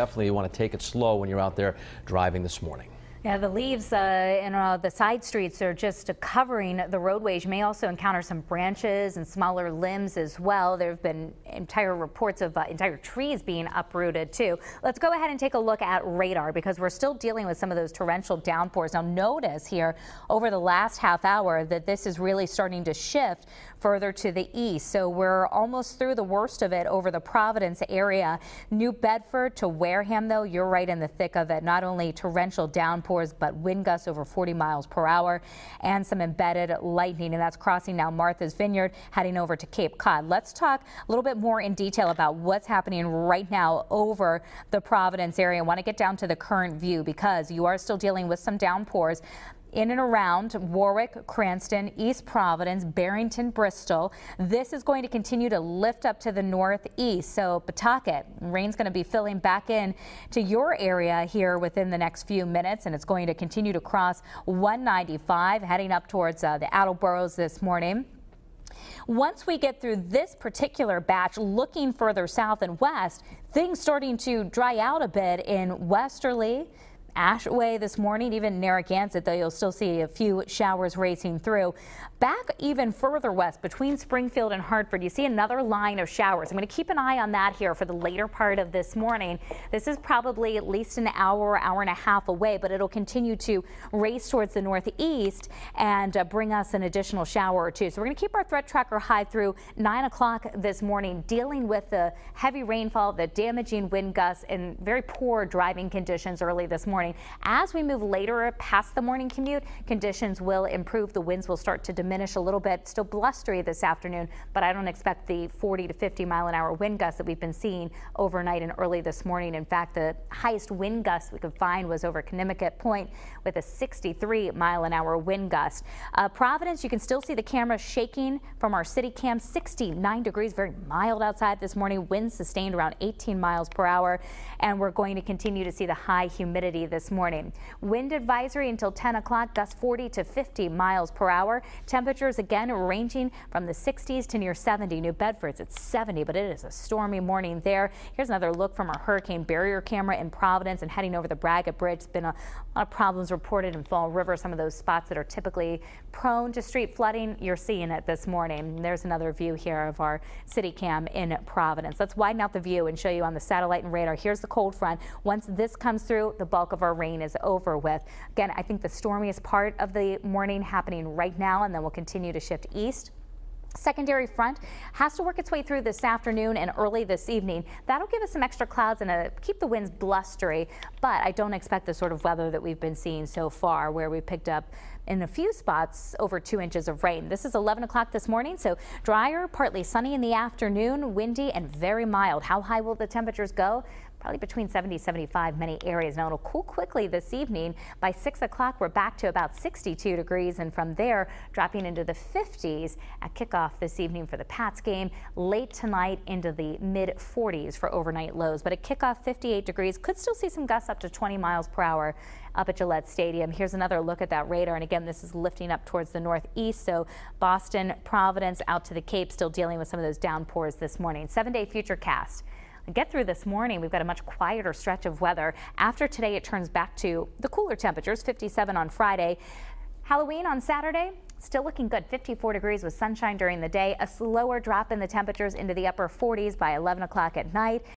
Definitely want to take it slow when you're out there driving this morning. Yeah, the leaves in the side streets are just covering the roadways. You may also encounter some branches and smaller limbs as well. There have been entire reports of entire trees being uprooted too. Let's go ahead and take a look at radar because we're still dealing with some of those torrential downpours. Now notice here over the last half hour that this is really starting to shift further to the east. So we're almost through the worst of it over the Providence area. New Bedford to Wareham, though, you're right in the thick of it. Not only torrential downpours, but wind gusts over 40 miles per hour and some embedded lightning, and that's crossing now Martha's Vineyard, heading over to Cape Cod. Let's talk a little bit more in detail about what's happening right now over the Providence area. I want to get down to the current view because you are still dealing with some downpours in and around Warwick, Cranston, East Providence, Barrington, Bristol. This is going to continue to lift up to the northeast. So Pawtucket, rain's going to be filling back in to your area here within the next few minutes, and it's going to continue to cross 195 heading up towards the Attleboro's this morning. Once we get through this particular batch, looking further south and west, things starting to dry out a bit in Westerly, Ashaway this morning, even Narragansett, though you'll still see a few showers racing through. Back even further west between Springfield and Hartford, you see another line of showers. I'm going to keep an eye on that here for the later part of this morning. This is probably at least an hour, hour and a half away, but it'll continue to race towards the northeast and bring us an additional shower or two. So we're going to keep our threat tracker high through 9 o'clock this morning, dealing with the heavy rainfall, the damaging wind gusts, and very poor driving conditions early this morning. As we move later past the morning commute, conditions will improve. The winds will start to diminish a little bit. Still blustery this afternoon, but I don't expect the 40 to 50 mile an hour wind gusts that we've been seeing overnight and early this morning. In fact, the highest wind gust we could find was over Connecticut Point with a 63 mile an hour wind gust. Providence, you can still see the camera shaking from our city cam. 69 degrees, very mild outside this morning. Winds sustained around 18 miles per hour, and we're going to continue to see the high humidity this morning. Wind advisory until 10 o'clock, gusts 40 to 50 miles per hour. Temperatures again ranging from the 60s to near 70. New Bedford's at 70, but it is a stormy morning there. Here's another look from our hurricane barrier camera in Providence and heading over the Braga Bridge. It's been a lot of problems reported in Fall River. Some of those spots that are typically prone to street flooding, you're seeing it this morning. There's another view here of our city cam in Providence. Let's widen out the view and show you on the satellite and radar. Here's the cold front. Once this comes through, the bulk of our rain is over with. Again, I think the stormiest part of the morning happening right now, and then we'll continue to shift east. Secondary front has to work its way through this afternoon and early this evening. That'll give us some extra clouds and keep the winds blustery, but I don't expect the sort of weather that we've been seeing so far, where we picked up in a few spots over 2 inches of rain. This is 11 o'clock this morning, so drier, partly sunny in the afternoon, windy and very mild. How high will the temperatures go? Probably between 70 and 75 many areas. Now it'll cool quickly this evening. By 6 o'clock, we're back to about 62 degrees, and from there dropping into the 50s at kickoff this evening for the Pats game. Late tonight into the mid 40s for overnight lows, but at kickoff 58 degrees. Could still see some gusts up to 20 miles per hour up at Gillette Stadium. Here's another look at that radar, and again, this is lifting up towards the northeast. So Boston, Providence, out to the Cape, still dealing with some of those downpours this morning. 7-day Futurecast. Get through this morning, we've got a much quieter stretch of weather. After today, it turns back to the cooler temperatures, 57 on Friday. Halloween on Saturday, still looking good, 54 degrees with sunshine during the day. A slower drop in the temperatures into the upper 40s by 11 o'clock at night.